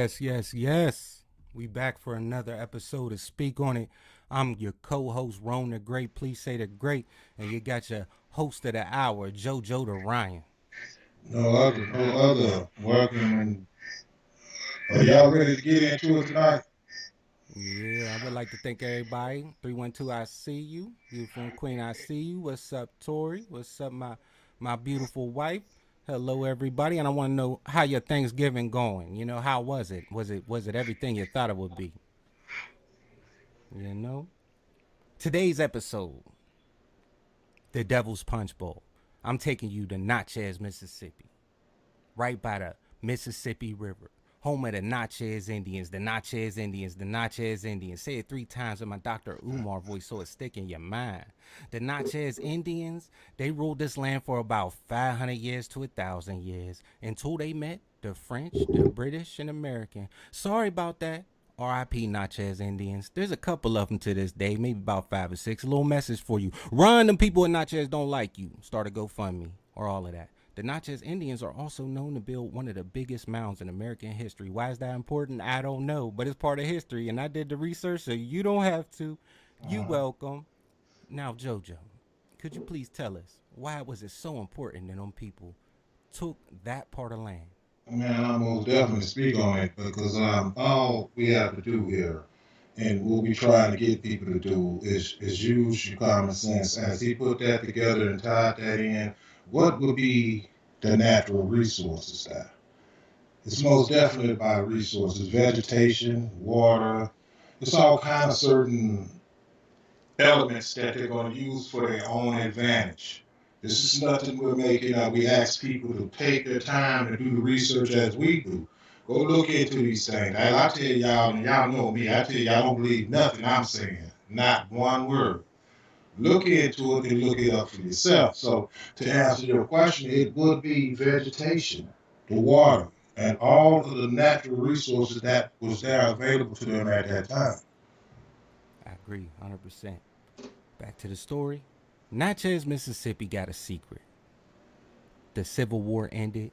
Yes. We back for another episode of Speak On It. I'm your co-host, Rome the Great. Please say the great. And you got your host of the hour, JoJo the Ryan. No other. Welcome, and are y'all ready to get into it tonight? Yeah, I would like to thank everybody. 312, I see you. Beautiful Queen, I see you. What's up, Tori? What's up, my beautiful wife? Hello, everybody. And I want to know how your Thanksgiving going. How was it? Was it everything you thought it would be? You know? Today's episode, the Devil's Punch Bowl. I'm taking you to Natchez, Mississippi, right by the Mississippi River, home of the Natchez Indians, the Natchez Indians, the Natchez Indians. Say it 3 times in my Dr. Umar voice so it stick in your mind. The Natchez Indians, they ruled this land for about 500 years to 1,000 years until they met the French, the British, and American. Sorry about that. R.I.P. Natchez Indians. There's a couple of them to this day, maybe about 5 or 6. A little message for you. Run, them people in Natchez don't like you. Start a GoFundMe or all of that. The Natchez Indians are also known to build one of the biggest mounds in American history. Why is that important? I don't know, but it's part of history, and I did the research, so you don't have to. You welcome. Now, JoJo, could you please tell us why was it so important that them people took that part of land? Man, I most definitely speak on it because all we have to do here, and what we trying to get people to do is use your common sense. As he put that together and tied that in, what would be the natural resources there? It's most definitely about resources, vegetation, water. It's all kind of certain elements that they're going to use for their own advantage. This is nothing we're making up. We ask people to take their time to do the research as we do. Go look into these things. I tell y'all, and y'all know me, I tell you, I don't believe nothing I'm saying. Not one word. Look into it and look it up for yourself. So, to answer your question, it would be vegetation, the water, and all of the natural resources that was there available to them at that time. I agree 100%. Back to the story. Natchez, Mississippi got a secret. The Civil War ended,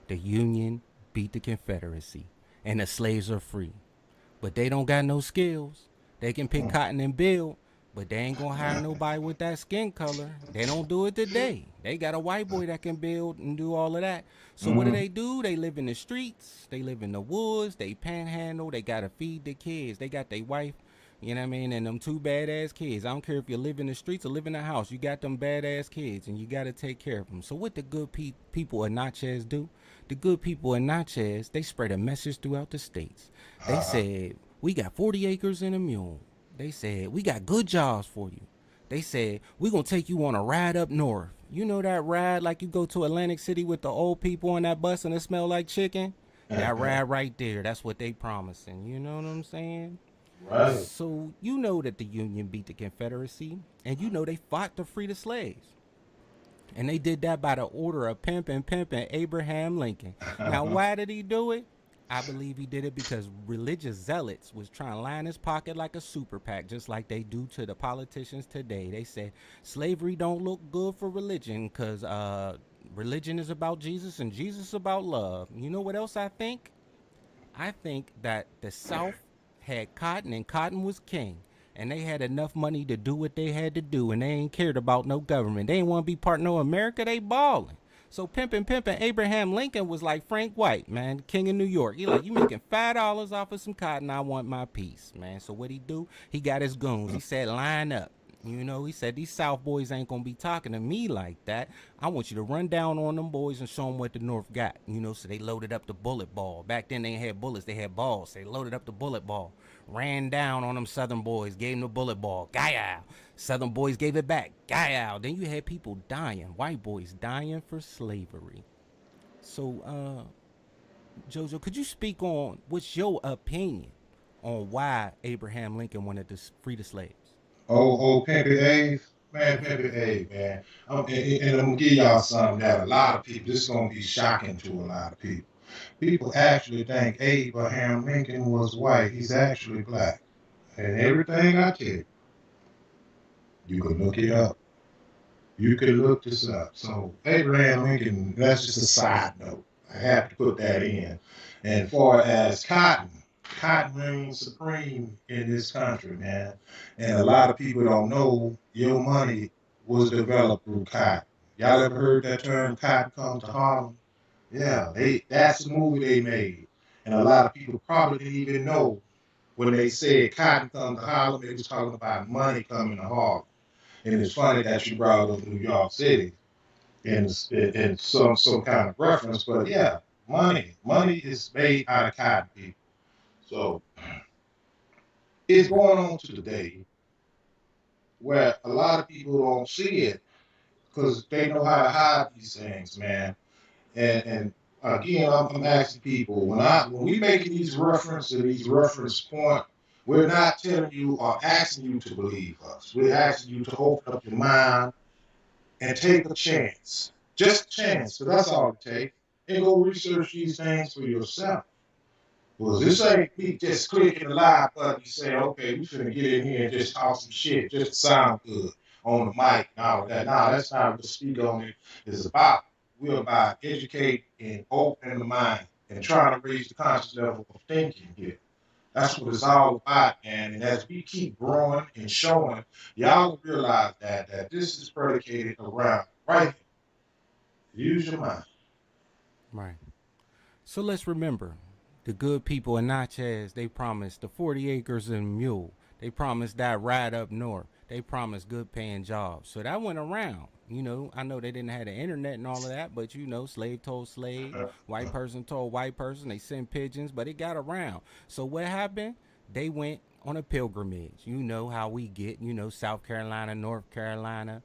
the Union beat the Confederacy, and the slaves are free. But they don't got no skills. They can pick cotton and build, but they ain't gonna hire nobody with that skin color. They don't do it today. They got a white boy that can build and do all of that. So what Mm-hmm. do? They live in the streets. They live in the woods. They panhandle. They gotta feed the kids. They got their wife. You know what I mean? And them 2 badass kids. I don't care if you live in the streets or live in the house. You got them badass kids, and you got to take care of them. So what the good people in Natchez do? The good people in Natchez, they spread a message throughout the states. They said, we got 40 acres and a mule. They said, we got good jobs for you. They said, we going to take you on a ride up north. You know that ride like you go to Atlantic City with the old people on that bus and it smell like chicken? That ride right there, that's what they promising. You know what I'm saying? Right. So you know that the Union beat the Confederacy, and you know they fought to free the slaves. And they did that by the order of pimpin' Abraham Lincoln. Now, why did he do it? I believe he did it because religious zealots was trying to line his pocket like a super PAC, just like they do to the politicians today. They said slavery don't look good for religion because religion is about Jesus and Jesus is about love. You know what else I think? I think that the South had cotton and cotton was king. And they had enough money to do what they had to do, and they ain't cared about no government. They ain't want to be part of no America. They balling. So pimpin' Abraham Lincoln was like Frank White, man, king of New York. He like, you making $5 off of some cotton, I want my piece, man. So what he do? He got his goons. He said, line up. You know, he said, these South boys ain't going to be talking to me like that. I want you to run down on them boys and show them what the North got. You know, so they loaded up the bullet ball. Back then, they ain't had bullets. They had balls. They loaded up the bullet ball. Ran down on them Southern boys. Gave them the bullet ball. Guy Southern boys gave it back. Guy. Then you had people dying. White boys dying for slavery. So, Jojo, could you speak on what's your opinion on why Abraham Lincoln wanted to free the slaves? Old Pimpy Dave, man, Pimpy Dave, man. And I'm gonna give y'all something that a lot of people, this is gonna be shocking to a lot of people. People actually think Abraham Lincoln was white. He's actually black. And everything I tell you, you can look it up. You can look this up. So Abraham Lincoln, that's just a side note. I have to put that in. And far as cotton reigns supreme in this country, man. And a lot of people don't know your money was developed through cotton. Y'all ever heard that term, cotton comes to Harlem? Yeah, that's the movie they made. And a lot of people probably didn't even know when they said cotton come to Harlem, they was talking about money coming to Harlem. And it's funny that you brought up New York City in some kind of reference, but yeah, money is made out of cotton, people. So it's going on to today where a lot of people don't see it because they know how to hide these things, man. And again, I'm asking people when we making these references and these reference points, we're not telling you or asking you to believe us. We're asking you to open up your mind and take a chance, just a chance, because that's all it takes, and go research these things for yourself. Well, this ain't me just clicking the live button and saying, okay, we finna get in here and just talk some shit, just to sound good on the mic and all of that. Nah, that's not what the Speak On It is about. We're about educate and open the mind and trying to raise the conscious level of thinking here. That's what it's all about, man. And as we keep growing and showing, y'all will realize that this is predicated around right here. Use your mind. Right. So let's remember the good people in Natchez, they promised the 40 acres and mule. They promised that ride up north. They promised good paying jobs. So that went around. I know they didn't have the internet and all of that, but slave told slave, white person told white person, they sent pigeons, but it got around. So what happened? They went on a pilgrimage. You know how we get, South Carolina, North Carolina,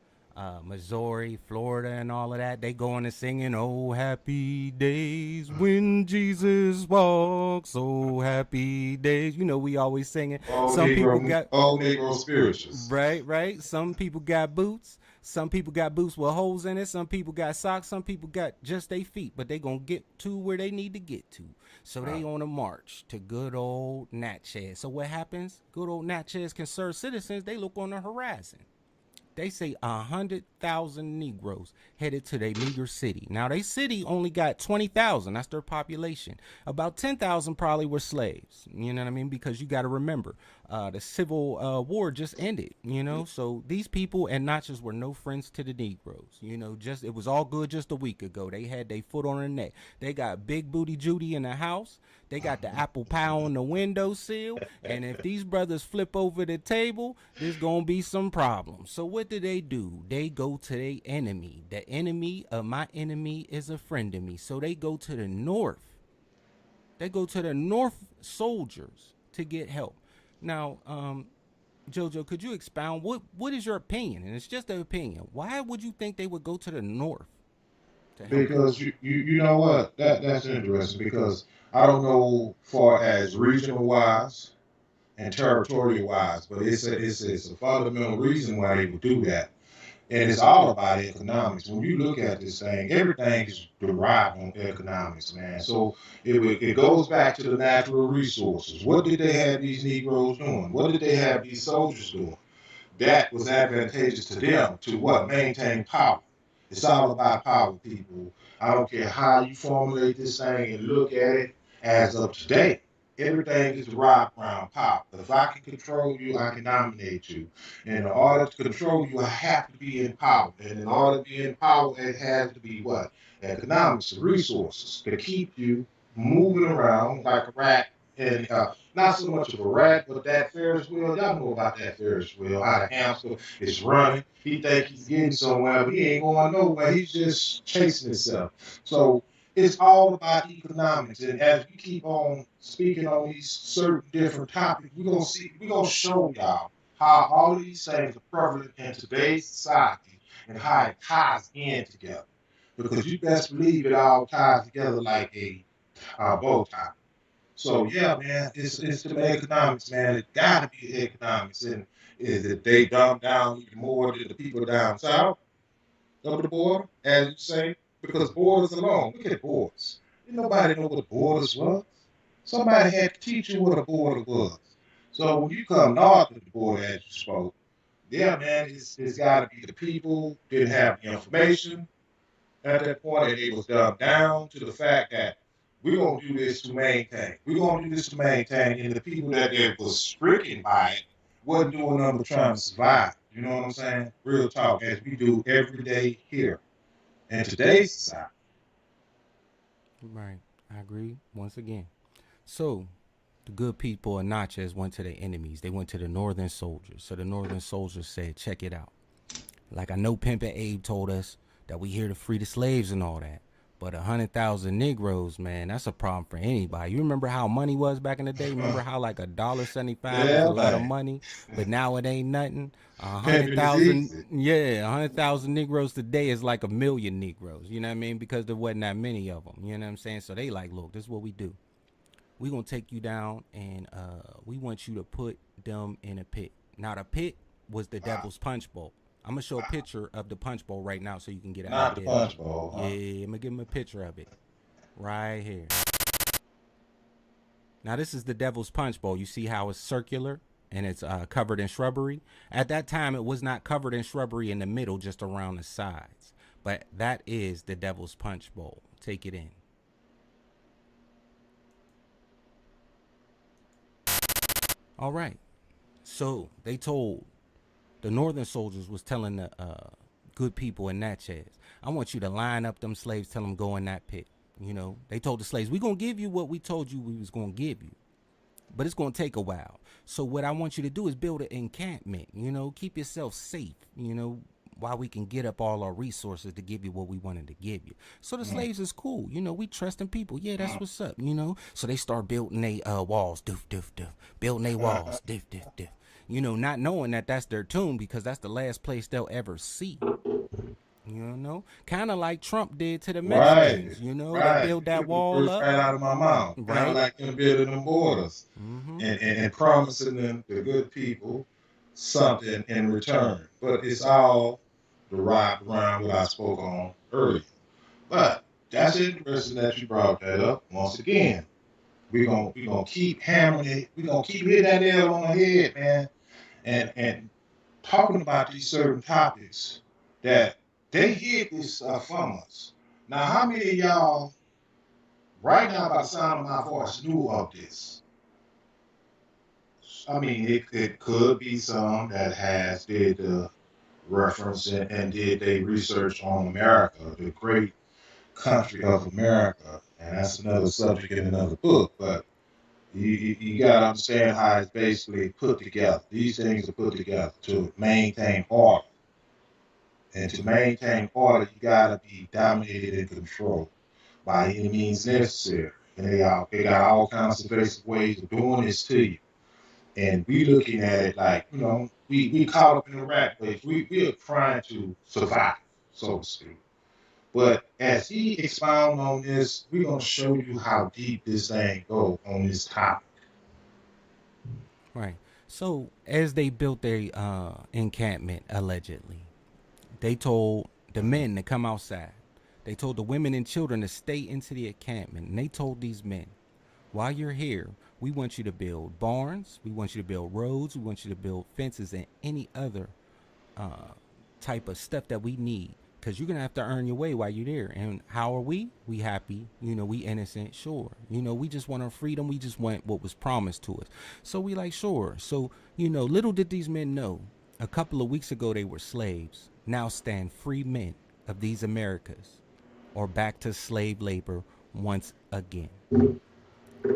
Missouri, Florida, and all of that. They going and singing, "Oh happy days when Jesus walks, oh happy days." We always singing. Some people got All Negro spirituals. right. Some people got boots. Some people got boots with holes in it. Some people got socks. Some people got just their feet, but they gonna get to where they need to get to. So they on a march to good old Natchez. So what happens? Good old Natchez concerned citizens, they look on the horizon. They say 100,000 Negroes headed to their meager city. Now, they city only got 20,000. That's their population. About 10,000 probably were slaves. You know what I mean? Because you got to remember, the Civil War just ended. So these people and Natchez were no friends to the Negroes. Just it was all good just a week ago. They had their foot on their neck. They got Big Booty Judy in the house. They got the apple pie on the windowsill. And if these brothers flip over the table, there's going to be some problems. So what do? They go to their enemy. The enemy of my enemy is a friend of me. So they go to the north. They go to the north soldiers to get help. Now, Jojo, could you expound? What is your opinion? And it's just an opinion. Why would you think they would go to the north to help them? Because you know what? That's interesting because I don't know far as regional wise and territorial wise, but it's a fundamental reason why they would do that. And it's all about economics. When you look at this thing, everything is derived on economics, man. So it goes back to the natural resources. What did they have these Negroes doing? What did they have these soldiers doing? That was advantageous to them to what? Maintain power. It's all about power, people. I don't care how you formulate this thing and look at it as of today. Everything is derived around power. If I can control you, I can dominate you. And in order to control you, I have to be in power. And in order to be in power, it has to be what? Economics and resources to keep you moving around like a rat and not so much of a rat, but that Ferris wheel. Y'all know about that Ferris wheel. How the hamster is running. He think he's getting somewhere, but he ain't going nowhere. He's just chasing himself. So it's all about economics. And as we keep on speaking on these certain different topics, we're gonna show y'all how all of these things are prevalent in today's society and how it ties in together. Because you best believe it all ties together like a bow tie. So yeah, man, it's the economics, man. It gotta be economics, and is it they dumb down even more to the people down south of the border, as you say, because borders alone. Look at borders. Nobody know what borders was. Somebody had to teach you what a border was. So when you come north of the border, as you spoke, yeah, man, it's got to be the people didn't have the information at that point, and it was dumbed down to the fact that we're gonna do this to maintain. We're gonna do this to maintain, and the people that was stricken by it wasn't doing nothing but trying to survive. You know what I'm saying? Real talk, as we do every day here in today's society. Right. I agree once again. So the good people of Natchez went to their enemies. They went to the northern soldiers. So the northern soldiers said, check it out. Like I know Pimpin' Abe told us that we here to free the slaves and all that. But 100,000 Negroes, man, that's a problem for anybody. You remember how money was back in the day? Remember how like $1.75 was a Yeah, lot of man. money, but now it ain't nothing. A hundred Pimping is thousand, easy. yeah, 100,000 Negroes today is like 1,000,000 Negroes. You know what I mean? Because there wasn't that many of them. You know what I'm saying? So they like, look, this is what we do. We gonna take you down, and we want you to put them in a pit. Now the pit was the Wow. devil's punch bowl. I'm gonna show a picture of the punch bowl right now so you can get an Not the idea of punch it. bowl, huh? Yeah, I'm gonna give him a picture of it right here. Now this is the devil's punch bowl. You see how it's circular and it's covered in shrubbery. At that time, it was not covered in shrubbery in the middle, just around the sides. But that is the devil's punch bowl. Take it in. All right. So they told the northern soldiers was telling the good people in Natchez, I want you to line up them slaves, tell them go in that pit. You know, they told the slaves, we gonna give you what we told you we was gonna give you, but it's gonna take a while. So what I want you to do is build an encampment. You know, keep yourself safe. You know, while we can get up all our resources to give you what we wanted to give you. So the slaves is cool. You know, we trusting people. Yeah, that's what's up. You know, so they start building they walls, doof doof doof, building they walls, doof doof doof. You know, not knowing that that's their tomb because that's the last place they'll ever see. You know, kind of like Trump did to the Right, Mexicans. You know, they right. build You that took the wall words up, right out of my mouth. Kind of right? like them building them borders Mm-hmm. and promising them, the good people, something in return. But it's all derived around what I spoke on earlier. But that's interesting that you brought that up. Once again, we gonna keep hammering it. We're gonna keep hitting that nail on the head, man. And talking about these certain topics that they hid this stuff from us. Now, how many of y'all right now, by the sound of my voice, knew of this? I mean, it could be some that has did the reference and did they research on America, the great country of America, and that's another subject in another book. But you got to understand how it's basically put together. These things are put together to maintain order. And to maintain order, you gotta be dominated and controlled by any means necessary. And they got all kinds of basic ways of doing this to you. And we looking at it like, we caught up in the rat race. We are trying to survive, so to speak. But as he expound on this, we're gonna show you how deep this thing go on this topic. Right. So as they built their encampment, allegedly, they told the men to come outside. They told the women and children to stay into the encampment. And they told these men, while you're here, we want you to build barns, we want you to build roads, we want you to build fences and any other type of stuff that we need. Because you're going to have to earn your way while you're there. And how are we? We happy. You know, we innocent. Sure. You know, we just want our freedom. We just want what was promised to us. So we like, sure. So, you know, little did these men know, a couple of weeks ago they were slaves. Now stand free men of these Americas or back to slave labor once again.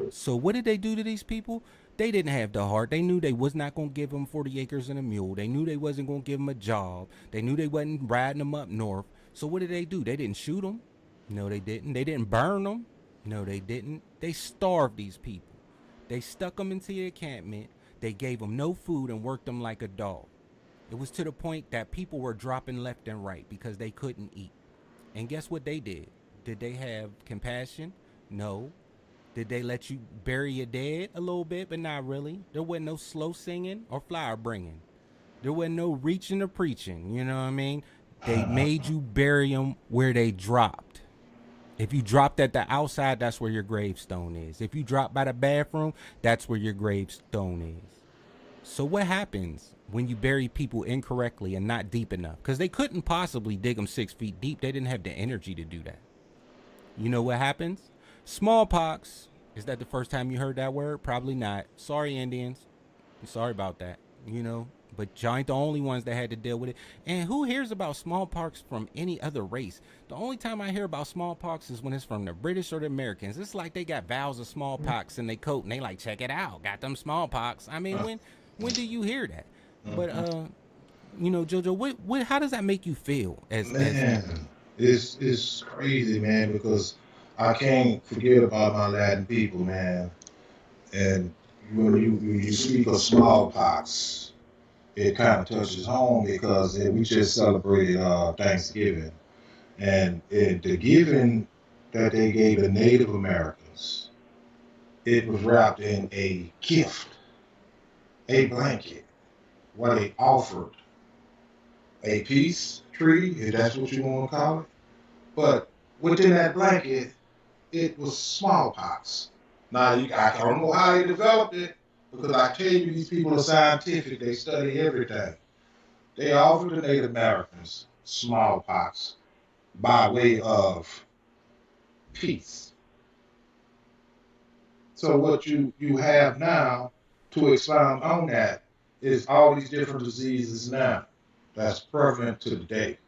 So what did they do to these people? They didn't have the heart. They knew they was not going to give them 40 acres and a mule. They knew they wasn't going to give them a job. They knew they wasn't riding them up north. So what did they do? They didn't shoot them. No, they didn't. They didn't burn them. No, they didn't. They starved these people. They stuck them into the encampment. They gave them no food and worked them like a dog. It was to the point that people were dropping left and right because they couldn't eat. And guess what they did? Did they have compassion? No. Did they let you bury your dead a little bit, but not really? There wasn't no slow singing or flower bringing. There wasn't no reaching or preaching, you know what I mean? They made you bury them where they dropped. If you dropped at the outside, that's where your gravestone is. If you drop by the bathroom, that's where your gravestone is. So what happens when you bury people incorrectly and not deep enough? Because they couldn't possibly dig them 6 feet deep. They didn't have the energy to do that. You know what happens? Smallpox. Is that the first time you heard that word? Probably not. Sorry, Indians. I'm sorry about that. You know, but y'all ain't the only ones that had to deal with it. And who hears about smallpox from any other race? The only time I hear about smallpox is when it's from the British or the Americans. It's like they got vials of smallpox in their coat and they like, check it out, got them smallpox. I mean, when do you hear that? But you know, Jojo, how does that make you feel as Man, it's crazy, man, because I can't forget about my Latin people, man. And when you speak of smallpox, it kind of touches home because we just celebrated Thanksgiving, and the giving that they gave the Native Americans, it was wrapped in a gift, a blanket, what they offered, a peace tree, if that's what you want to call it. But within that blanket, it was smallpox. Now, I don't know how they developed it because I tell you, these people are scientific. They study everything. They offered the Native Americans smallpox by way of peace. So what you have now to expound on that is all these different diseases now that's prevalent to the day.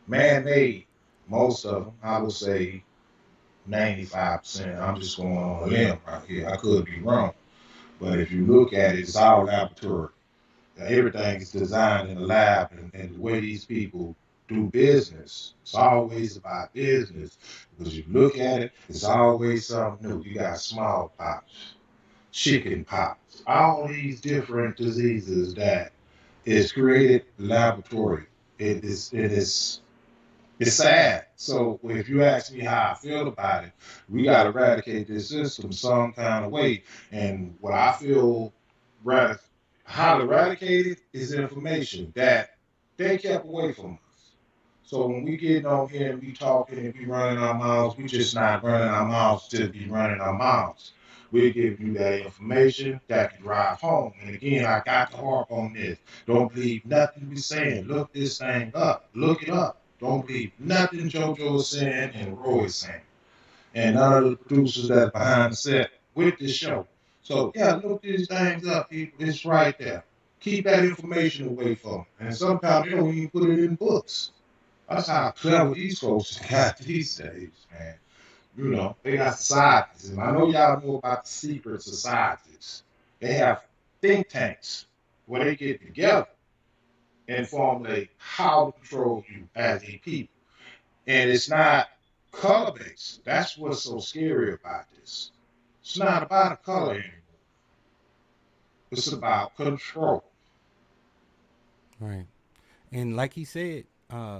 Man-made, most of them, I would say 95%. I'm just going on a limb right here. I could be wrong. But if you look at it, it's all laboratory. Everything is designed in a lab, and the way these people do business, it's always about business. Because you look at it, it's always something new. You got smallpox, chicken pox, all these different diseases that is created in the laboratory. It's sad. So if you ask me how I feel about it, we got to eradicate this system some kind of way. And what I feel rather how to eradicate it is information that they kept away from us. So when we get on here and we talking and we running our mouths, we just not running our mouths to be running our mouths. We're giving you that information that can drive home. And again, I got to harp on this. Don't believe nothing we saying. Look this thing up. Look it up. Don't believe nothing JoJo is saying and Roy is saying. And none of the producers that are behind the set with this show. So yeah, look these things up, people. It's right there. Keep that information away from them. And sometimes they don't even put it in books. That's how clever these folks got these days, man. You know, they got societies. And I know y'all know about the secret societies. They have think tanks where they get together and formulate how to control you as a people. And it's not color based. That's what's so scary about this. It's not about a color anymore. It's about control. right? And like he said,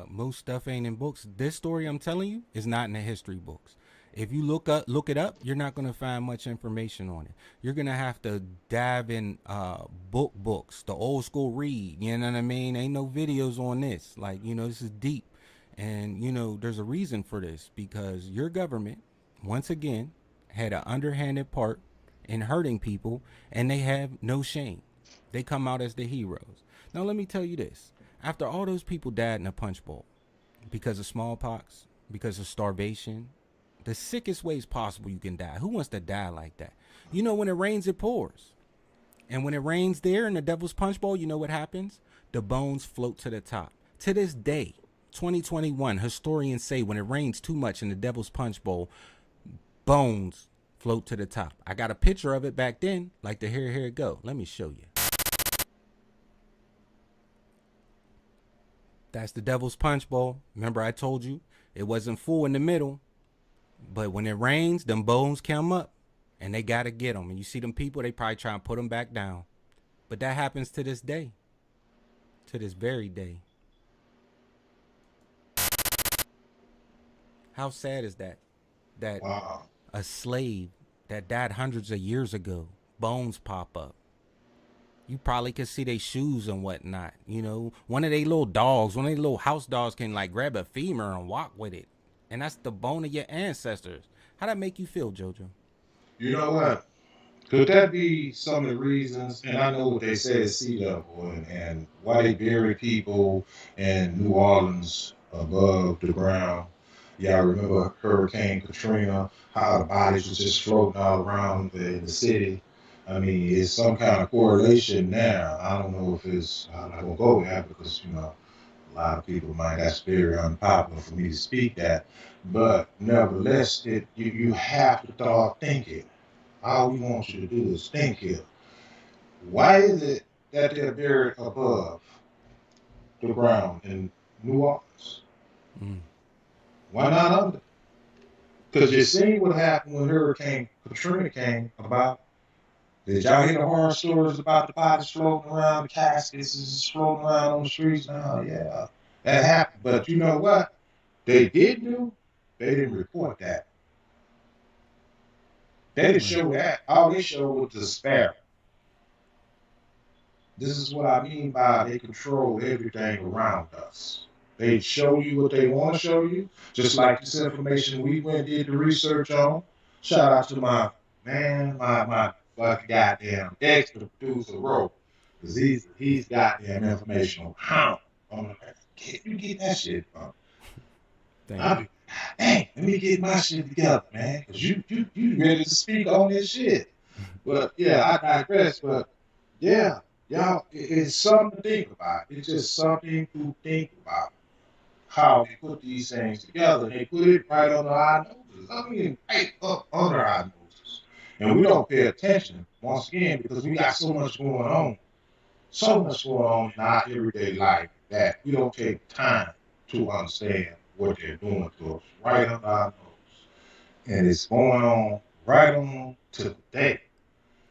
most stuff ain't in books. This story I'm telling you is not in the history books. If you look it up, you're not gonna find much information on it. You're gonna have to dive in books, the old school read. You know what I mean? Ain't no videos on this. Like, you know, this is deep, and you know there's a reason for this because your government, once again, had an underhanded part in hurting people, and they have no shame. They come out as the heroes. Now let me tell you this: after all those people died in a punch bowl because of smallpox, because of starvation, the sickest ways possible you can die. Who wants to die like that? You know, when it rains, it pours. And when it rains there in the Devil's Punch Bowl, you know what happens? The bones float to the top. To this day, 2021, historians say when it rains too much in the Devil's Punch Bowl, bones float to the top. I got a picture of it back then. Like to here it go. Let me show you. That's the Devil's Punch Bowl. Remember I told you it wasn't full in the middle. But when it rains, them bones come up and they got to get them. And you see them people, they probably try and put them back down. But that happens to this day, to this very day. How sad is that? That Wow. a slave that died hundreds of years ago, bones pop up. You probably could see their shoes and whatnot. You know, one of their little dogs, one of their little house dogs can like grab a femur and walk with it. And that's the bone of your ancestors. How that make you feel, JoJo? You know what? Could that be some of the reasons? And I know what they say is sea level and why they bury people in New Orleans above the ground. Y'all remember Hurricane Katrina, how the bodies was just floating all around the city? I mean, it's some kind of correlation there. I don't know if it's, I'm not going to go there because, a lot of people might, that's very unpopular for me to speak that. But nevertheless, you have to start thinking. All we want you to do is think here. Why is it that they're buried above the ground in New Orleans? Mm. Why not under? Because you see what happened when Hurricane Katrina came about. Did y'all hear the horror stories about the bodies floating around, the caskets is floating around on the streets? Oh, yeah, that happened. But you know what? They did do? They didn't report that. They didn't Right. show that. All they showed was despair. This is what I mean by they control everything around us. They show you what they want to show you, just like this information we went and did the research on. Shout out to my man, my fucking goddamn extra producer Ro, because he's goddamn information on how. I'm like, can you get that shit from? Thank I'll you. be, hey, let me get my shit together, man, because you ready to speak on this shit. But yeah, I digress. But yeah, y'all, it's something to think about. It's just something to think about how they put these things together. They put it right under our noses. I mean, right up under our noses. And we don't pay attention, once again, because we got so much going on. So much going on in our everyday life that we don't take time to understand what they're doing to us right under our nose. And it's going on right on to the day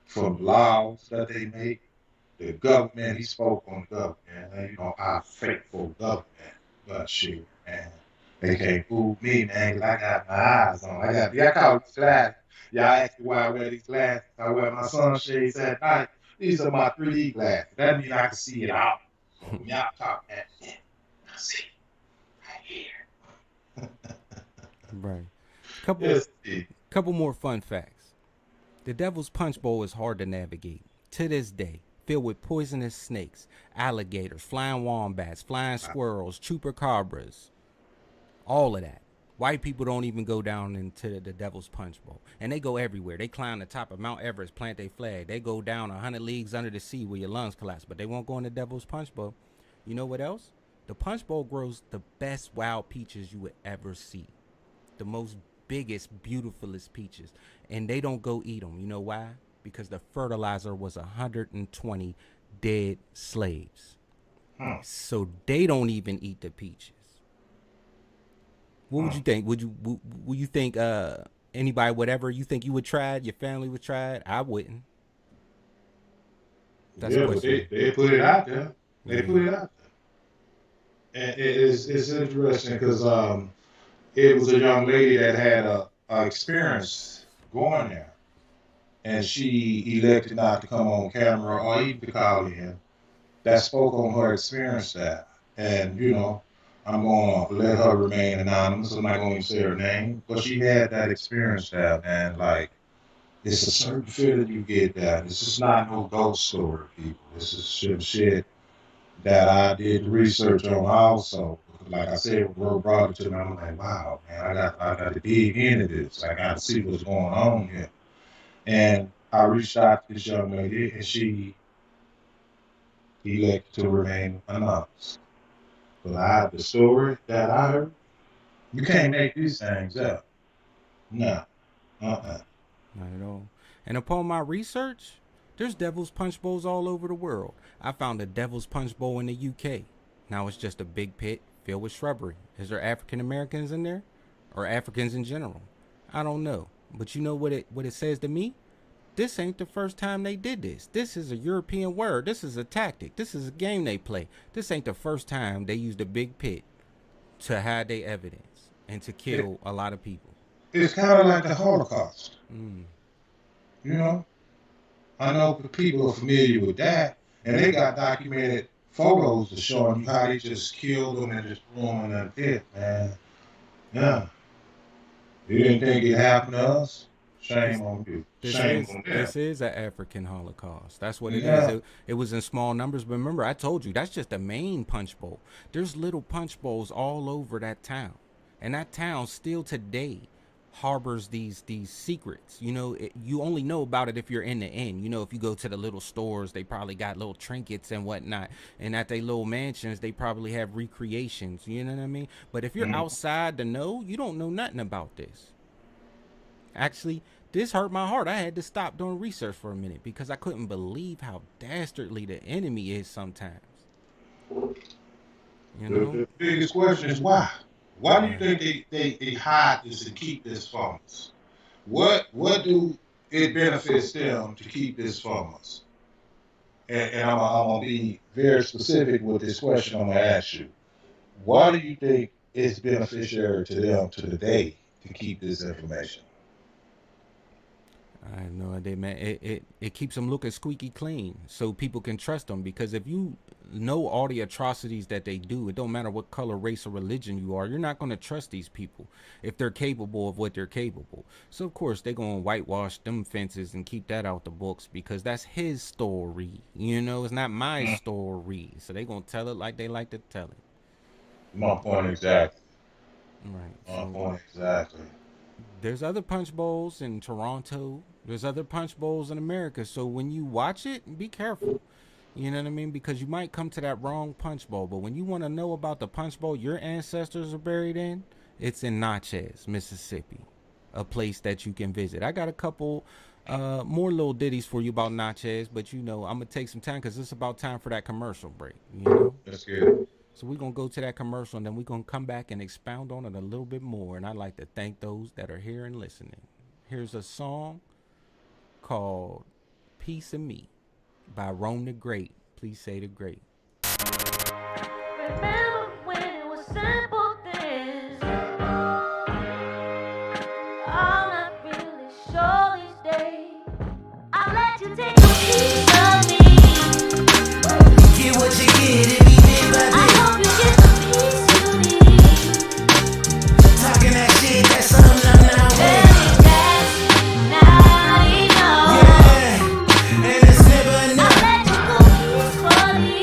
from laws that they make. The government, he spoke on the government, and, our faithful government. But shoot, man, they can't fool me, man, because I got my eyes on. I call these glasses. Y'all ask me why I wear these glasses. I wear my sunshades at night. These are my 3D glasses. That means I can see it all. So when y'all talk that shit, I see right here. Right. Couple Yes, couple more fun facts. The Devil's Punch Bowl is hard to navigate. To this day, filled with poisonous snakes, alligators, flying wombats, flying squirrels, chupacabras, all of that. White people don't even go down into the Devil's Punch Bowl. And they go everywhere. They climb the top of Mount Everest, plant their flag. They go down 100 leagues under the sea where your lungs collapse. But they won't go in the Devil's Punch Bowl. You know what else? The Punch Bowl grows the best wild peaches you would ever see. The most biggest, beautifulest peaches. And they don't go eat them. You know why? Because the fertilizer was 120 dead slaves. huh. So they don't even eat the peaches. What would you think? Would you think anybody, whatever you think you would try it, your family would try it? I wouldn't. That's a Yeah, but question. they put it out there. They Yeah. put it out there. And it's interesting because it was a young lady that had a experience going there, and she elected not to come on camera or even to call in. That spoke on her experience there, and I'm going to let her remain anonymous. I'm not going to say her name, but she had that experience there, man. Like it's a certain feeling you get there. This is not no ghost story, people. This is shit that I did research on also. Like I said, when Ro brought it to me, I'm like, wow, man, I got to dig into this. I got to see what's going on here. And I reached out to this young lady, and she elected to remain anonymous. But I have the story that I heard. You can't make these things up. No. Uh-uh. Not at all. And upon my research, there's Devil's Punch Bowls all over the world. I found a Devil's Punch Bowl in the UK. Now it's just a big pit filled with shrubbery. Is there African Americans in there? Or Africans in general? I don't know. But you know what it says to me? This ain't the first time they did this. This is a European word. This is a tactic. This is a game they play. This ain't the first time they used a big pit to hide their evidence and to It, kill a lot of people. it's kind of like the Holocaust. Mm. You know, I know people are familiar with that, and they got documented photos to showing you how they just killed them and just threw them in that pit, man. Yeah, you didn't think it happened to us? This Shame on you. this Shame is on them. this is an African Holocaust. That's what it is. Yeah, It was in small numbers, but remember, I told you that's just the main punch bowl. There's little punch bowls all over that town. And that town still today harbors these secrets. You only know about it if you're in the inn. If you go to the little stores, they probably got little trinkets and whatnot. And at their little mansions, they probably have recreations. You know what I mean? But if you're outside the know, you don't know nothing about this. Actually, this hurt my heart. I had to stop doing research for a minute because I couldn't believe how dastardly the enemy is sometimes. You know? The biggest question is why? Why do you Right. think they hide this and keep this from us? What do it benefits them to keep this from us? And I'm gonna be very specific with this question I'm gonna ask you. Why do you think it's beneficiary to them to the day to keep this information? I have no idea, man. It keeps them looking squeaky clean, so people can trust them. Because if you know all the atrocities that they do, it don't matter what color, race, or religion you are, you're not going to trust these people if they're capable of what they're capable. So of course they're going to whitewash them fences and keep that out the books because that's his story. It's not my Mm, story. So they're going to tell it like they like to tell it. my point exactly. Right. My So point exactly. there's other punch bowls in Toronto. There's other punch bowls in America. So when you watch it, be careful. You know what I mean? Because you might come to that wrong punch bowl. But when you want to know about the punch bowl your ancestors are buried in, it's in Natchez, Mississippi, a place that you can visit. I got a couple more little ditties for you about Natchez, but I'm gonna take some time because it's about time for that commercial break. That's good. So we're gonna go to that commercial and then we're gonna come back and expound on it a little bit more. And I'd like to thank those that are here and listening. Here's a song called Piece of Me by Rome the Great. Please say the great. Remember when it was simple things? I'm not really sure these days. I'll let you take a piece of me. Get what you get, it be bit by I bit. hope you get the piece you need. Talking that shit, that's something I'm not with. Baby, that's not enough. Yeah, and it's never I'll enough. let you go peacefully.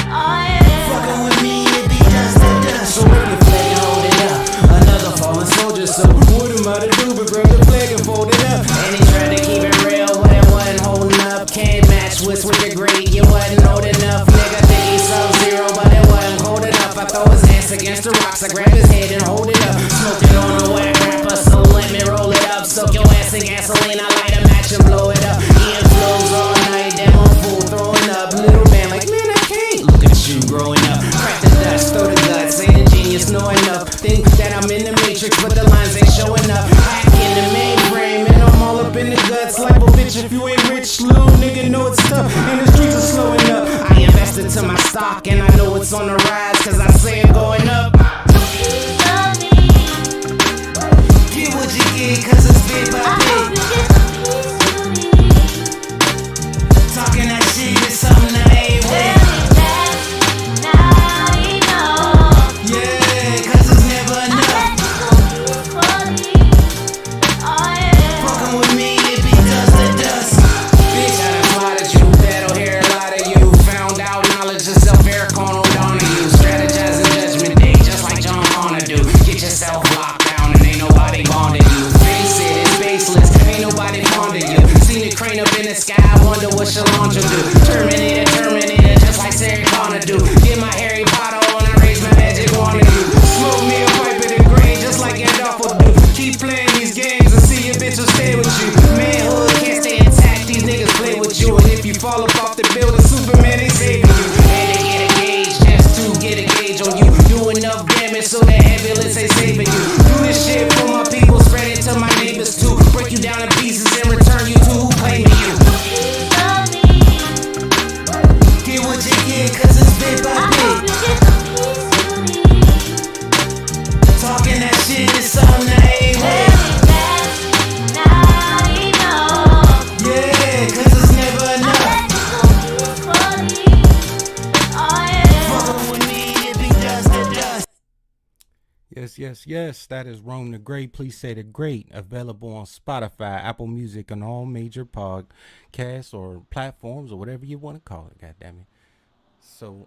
Oh yeah. Fucking with me, it be dust to dust. So wave your flag and hold it up. Another fallen soldier, so what am I to do but grab the flag and fold it up? And he tried to keep it real, but it wasn't holding up. Can't match with the great, you wasn't old enough. Nigga think he's sub-zero, but it wasn't cold enough. I throw his hands against the rocks, I grab his head and hold it up. Smoking on a whack rapper, so let me roll it up. Soak your ass in gasoline, I light a match and blow it up. Eating flows all night, damn I'm full, throwing up. Little man like, man I can't. Look at you growing up. Crack the dust, throw the guts, ain't a genius, know enough. Think that I'm in the matrix, but the lines ain't showing up. Hack in the mainframe, and I'm all up in the guts. Like, well bitch, if you ain't rich, little nigga know it's tough. And the streets are slowing up. I invested to my stock, and I know it's on the rise, cause I say it going up. Piece of me. Get what you get, cause it's bit by I hope bit. you get the piece you need. Talking that shit is something I ain't with. Baby, that's not enough. Yeah, cause it's never I'll enough. let you go peacefully. Oh yeah. Fucking with me, it be dust to dust. Bitch, I done plotted you, battle here, a lot of you. Found out knowledge of self-air, corner down to you. Strategizing judgment day, just like John Connor do. Get yourself locked down and ain't nobody bonding you. Face it, it's baseless, ain't nobody fond of you. Seen the crane up in the sky, wonder what Shalom will do. Terminator, Terminator, just like Sarah Connor do. Get my Harry Potter on and raise my magic wand to you. Smoke me a pipe in the green, just like Gandalf will do. Keep playing these games and see your bitch will stay with you. Manhood can't stay intact, these niggas play with you. And if you fall up off the building, Superman ain't saving you. And they get a gauge, just to get a gauge on you. Do enough damage so the ambulance ain't saving you. Do this shit for my people, spread it to my neighbors too. Break you down in pieces and return you to who claiming you. Piece of me. Get what you get, cause it's bit by I hope bit. you get the piece you need. Talking that shit is something I ain't with. Baby, that's not enough. Yeah, cause it's never I'll enough. let you go peacefully. Oh yeah. Fucking with me, it be dust to dust. Yes. That is Rome the Great. Please say the great. Available on Spotify, Apple Music, and all major podcasts or platforms or whatever you want to call it. God damn it. So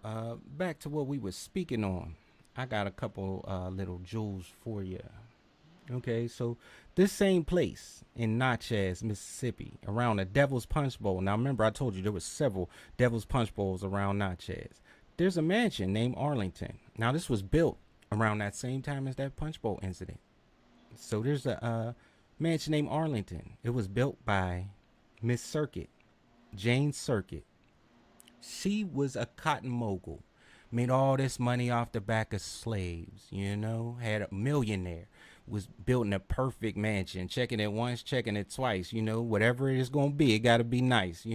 back to what we were speaking on. I got a couple little jewels for you. Okay, so this same place in Natchez, Mississippi, around the Devil's Punch Bowl. Now, remember, I told you there was several Devil's Punch Bowls around Natchez. There's a mansion named Arlington. Now, this was built around that same time as that Punch Bowl incident. So there's a mansion named Arlington. It was built by Miss Circuit, Jane Circuit. She was a cotton mogul, made all this money off the back of slaves, had a millionaire, was building a perfect mansion, checking it once, checking it twice, whatever it is going to be, it got to be nice,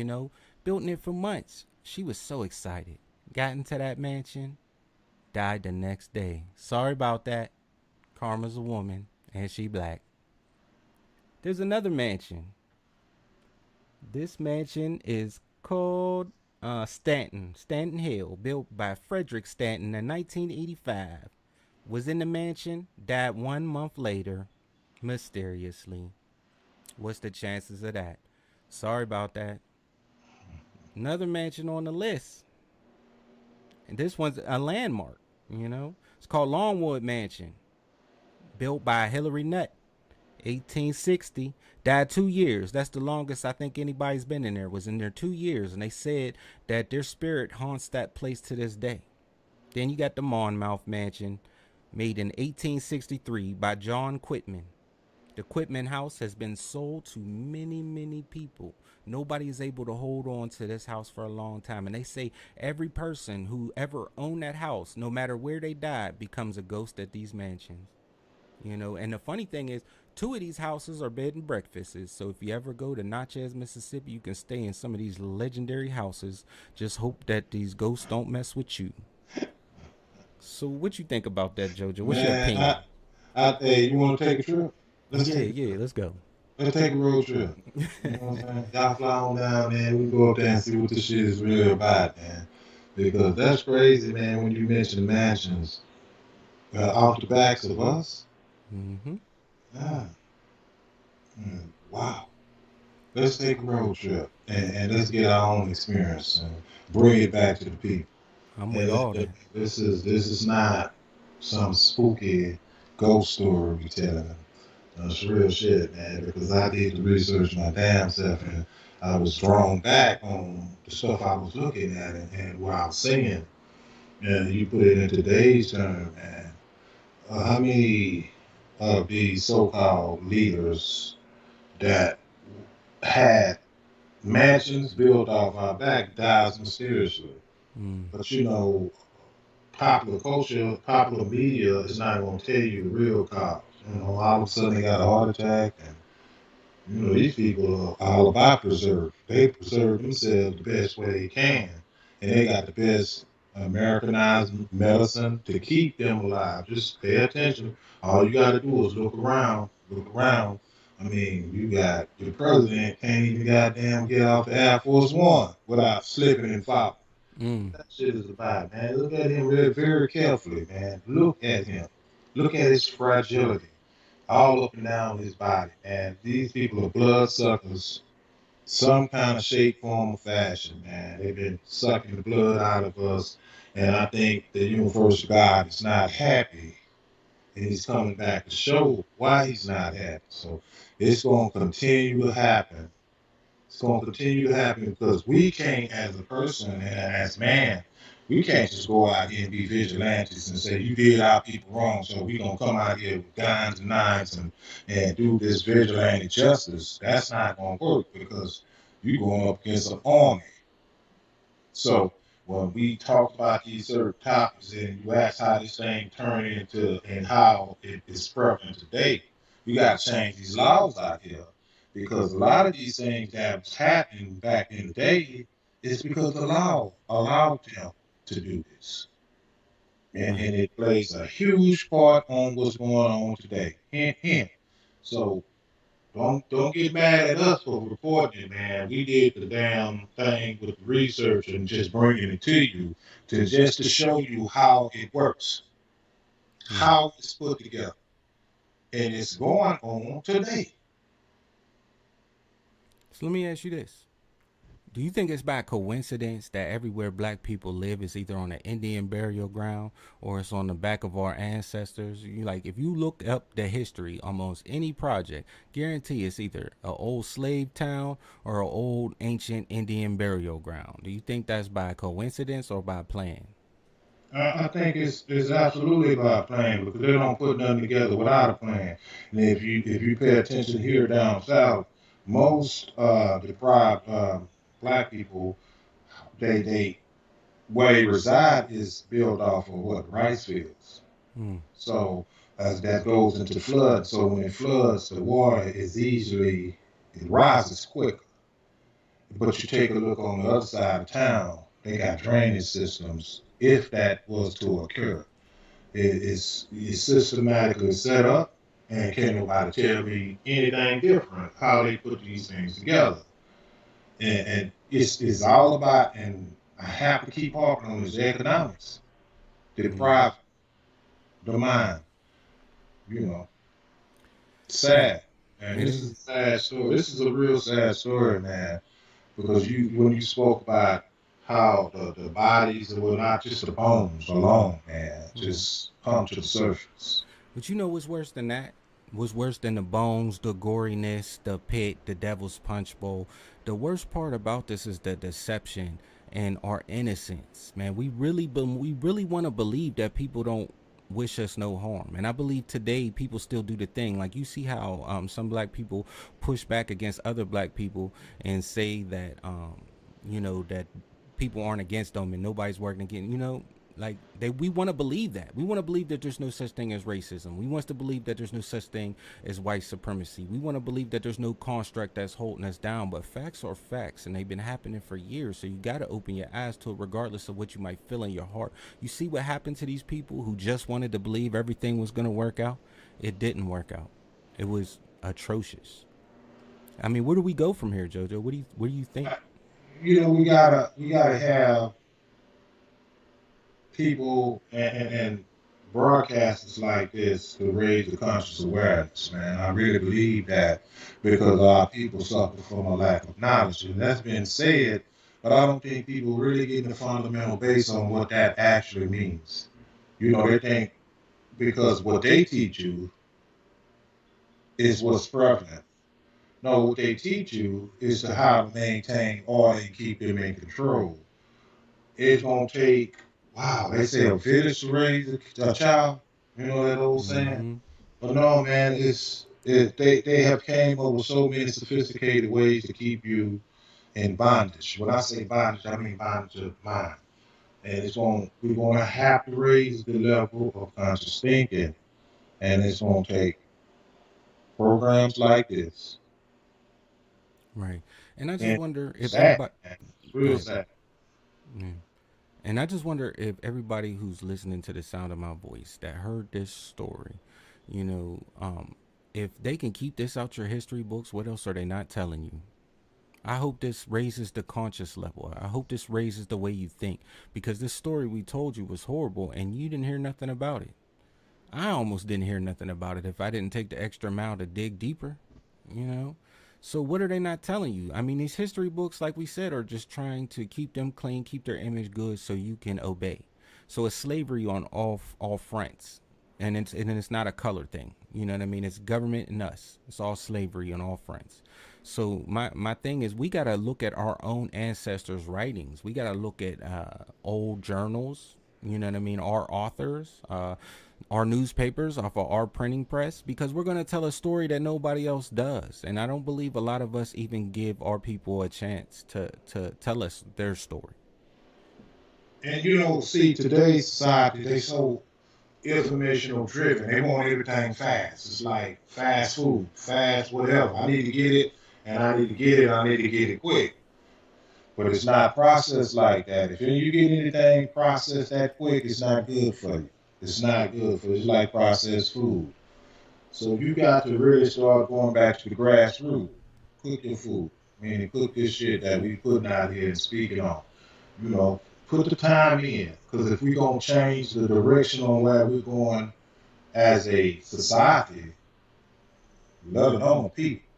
building it for months. She was so excited. Got into that mansion, died the next day. Sorry about that. Karma's a woman, and she black. There's another mansion. This mansion is called Stanton Hill, built by Frederick Stanton in 1985. Was in the mansion, died 1 month later, mysteriously. What's the chances of that? Sorry about that. Another mansion on the list, and this one's a landmark. It's called Longwood Mansion, built by Hillary Nutt, 1860. Died 2 years. That's the longest I think anybody's been in there. Was in there 2 years, and they said that their spirit haunts that place to this day. Then you got the Monmouth Mansion, made in 1863 by John Quitman. The Quitman House has been sold to many, many people. Nobody is able to hold on to this house for a long time. And they say every person who ever owned that house, no matter where they died, becomes a ghost at these mansions. And the funny thing is, 2 of these houses are bed and breakfasts. So if you ever go to Natchez, Mississippi, you can stay in some of these legendary houses. Just hope that these ghosts don't mess with you. So what you think about that, JoJo? What's your Man, opinion? hey, you want to take a trip? Let's Yeah, take yeah, let's go. let's take a road trip. You know what I'm saying? Y'all fly on down, man. We can go up there and see what this shit is really about, man. Because that's crazy, man. When you mention mansions off the backs of us, Mm-hmm. ah, wow. Let's take a road trip and let's get our own experience and bring it back to the people. I'm with And all that. this is not some spooky ghost story we telling them. It's real shit, man, because I did the research my damn self and I was drawn back on the stuff I was looking at and what I was seeing. And you put it in today's term, man. How many of these so called leaders that had mansions built off our back dies mysteriously? Mm. But popular culture, popular media is not going to tell you the real cause. All of a sudden they got a heart attack, and these people are all about preserve. They preserve themselves the best way they can, and they got the best Americanized medicine to keep them alive. Just pay attention. All you got to do is look around. Look around. I mean, you got your president can't even goddamn get off the Air Force One without slipping and falling. Mm. That shit is about, man. Look at him really, very carefully, man. Look at him. Look at his fragility all up and down his body, man. These people are blood suckers, some kind of shape, form, or fashion, man. They've been sucking the blood out of us, and I think the universal God is not happy, and he's coming back to show why he's not happy. So it's going to continue to happen. It's going to continue to happen because we can't, as a person and as man, we can't just go out here and be vigilantes and say, you did our people wrong, so we're going to come out here with guns and knives and do this vigilante justice. That's not going to work because you're going up against an army. So when we talk about these certain topics and you ask how this thing turned into and how it is prevalent today, we got to change these laws out here because a lot of these things that was happening back in the day is because the law allowed them to do this. Right. And it plays a huge part on what's going on today. Hint, hint. So don't get mad at us for reporting it, man. We did the damn thing with the research and just bringing it to you to show you how it works, Right. how it's put together, and it's going on today. So let me ask you this: Do you think it's by coincidence that everywhere black people live is either on an Indian burial ground or it's on the back of our ancestors? You like if you look up the history, almost any project, guarantee it's either an old slave town or an old ancient Indian burial ground. Do you think that's by coincidence or by plan? I think it's absolutely about plan because they don't put nothing together without a plan. And if you pay attention here down south, most deprived black people, they where they reside is built off of what rice fields. Hmm. So as that goes into flood, so when it floods, the water is easily it rises quicker. But you take a look on the other side of town, they got drainage systems. If that was to occur, it's systematically set up, and can't nobody tell me anything different how they put these things together. And it's all about, and I have to keep harping on this economics, Hmm. deprive the mind, you know. Yeah, Sad. And it this is a is. sad story. This is a real sad story, man. Because you when you spoke about how the bodies were not just the bones alone, man, Hmm. just come to the surface. But you know what's worse than that? What's worse than the bones, the goriness, the pit, the devil's punch bowl? The worst part about this is the deception and our innocence. Man, we really want to believe that people don't wish us no harm. And I believe today people still do the thing. Like you see how some black people push back against other black people and say that that people aren't against them and nobody's working against, like they we want to believe that. We want to believe that there's no such thing as racism. We want to believe that there's no such thing as white supremacy. We want to believe that there's no construct that's holding us down. But facts are facts, and they've been happening for years. So you got to open your eyes to it, regardless of what you might feel in your heart. You see what happened to these people who just wanted to believe everything was going to work out. It didn't work out. It was atrocious. I mean, where do we go from here, Jojo? What do you think? We gotta have people and broadcasters like this to raise the conscious awareness, man. I really believe that because our people suffer from a lack of knowledge, and that's been said, but I don't think people really get the fundamental base on what that actually means. They think because what they teach you is what's prevalent. No, what they teach you is to how to maintain order and keep them in control. It's gonna take, wow, they say a village to raise a child. You know that old saying? Mm-hmm. But no, man, they have came up with so many sophisticated ways to keep you in bondage. When I say bondage, I mean bondage of mind. And we're gonna have to raise the level of conscious thinking, and it's gonna take programs like this. Right. And I just And wonder if sad, everybody. man. It's Go real ahead. sad. Yeah. And I just wonder if everybody who's listening to the sound of my voice that heard this story, you know, if they can keep this out your history books, what else are they not telling you? I hope this raises the conscious level. I hope this raises the way you think because this story we told you was horrible and you didn't hear nothing about it. I almost didn't hear nothing about it if I didn't take the extra mile to dig deeper, you know? So what are they not telling you? I mean, these history books, like we said, are just trying to keep them clean, keep their image good so you can obey. So it's slavery on all fronts. And it's not a color thing. You know what I mean? It's government and us. It's all slavery on all fronts. So my thing is we gotta look at our own ancestors' writings. We gotta look at old journals. You know what I mean? Our authors, our newspapers off of our printing press, because we're gonna tell a story that nobody else does. And I don't believe a lot of us even give our people a chance to tell us their story. And see, today's society, they so informational driven. They want everything fast. It's like fast food, fast whatever. I need to get it, and I need to get it. I need to get it quick. But it's not processed like that. If you get anything processed that quick, it's not good for you. It's not good for you. It's like processed food. So you got to really start going back to the grassroots. Cook your food. Meaning cook this shit that we putting out here and speaking on. You know, put the time in. Because if we're going to change the direction on where we're going as a society, let alone the people,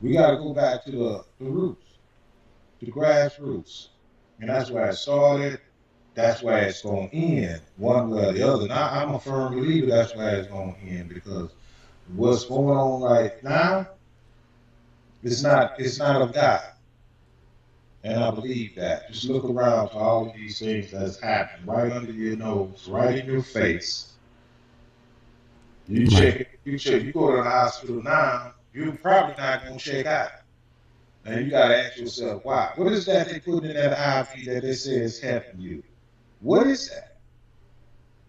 we got to go back to the roots. the grassroots. And that's where it started. That's where it's going to end, one way or the other. Now, I'm a firm believer that's where it's going to end because what's going on right now, it's not of God. And I believe that. Just look around to all of these things that's happening right under your nose, right in your face. You you go to the hospital now, you're probably not going to check out. And you got to ask yourself, why? What is that they put in that IV that they say is helping you? What is that?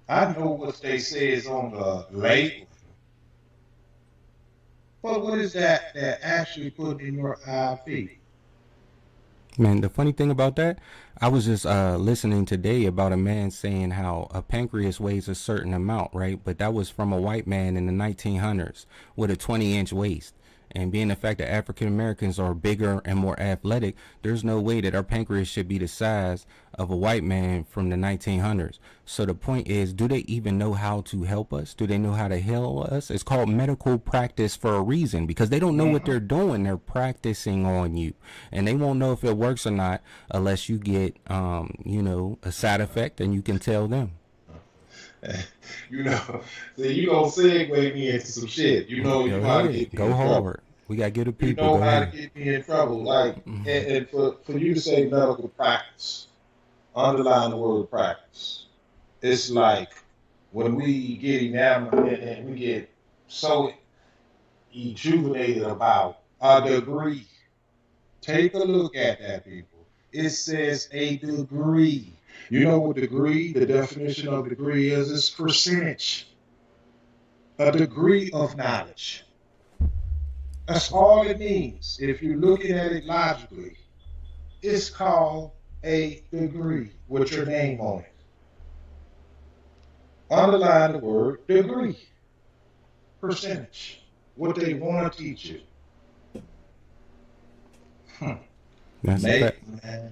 I know what they say is on the label, but what is that they're actually putting in your IV? Man, the funny thing about that, I was just listening today about a man saying how a pancreas weighs a certain amount, right? But that was from a white man in the 1900s with a 20-inch waist. And being the fact that African Americans are bigger and more athletic, there's no way that our pancreas should be the size of a white man from the 1900s. So the point is, do they even know how to help us? Do they know how to heal us? It's called medical practice for a reason, because they don't know what they're doing. They're practicing on you, and they won't know if it works or not unless you get, a side effect, and you can tell them. You know, see, you don't segue me into some shit. You know, you how to get me Go in hard. trouble. We got to get the You people. know Go how to ahead. get me in trouble. Like, and for you to say medical practice, underline the word practice. It's like when we get enamored and we get so rejuvenated about a degree. Take a look at that, people. It says a degree. You know what degree, the definition of degree is? It's percentage. A degree of knowledge. That's all it means. If you're looking at it logically, it's called a degree with your name on it. Underline the word degree. Percentage. What they want to teach you. That's a fact.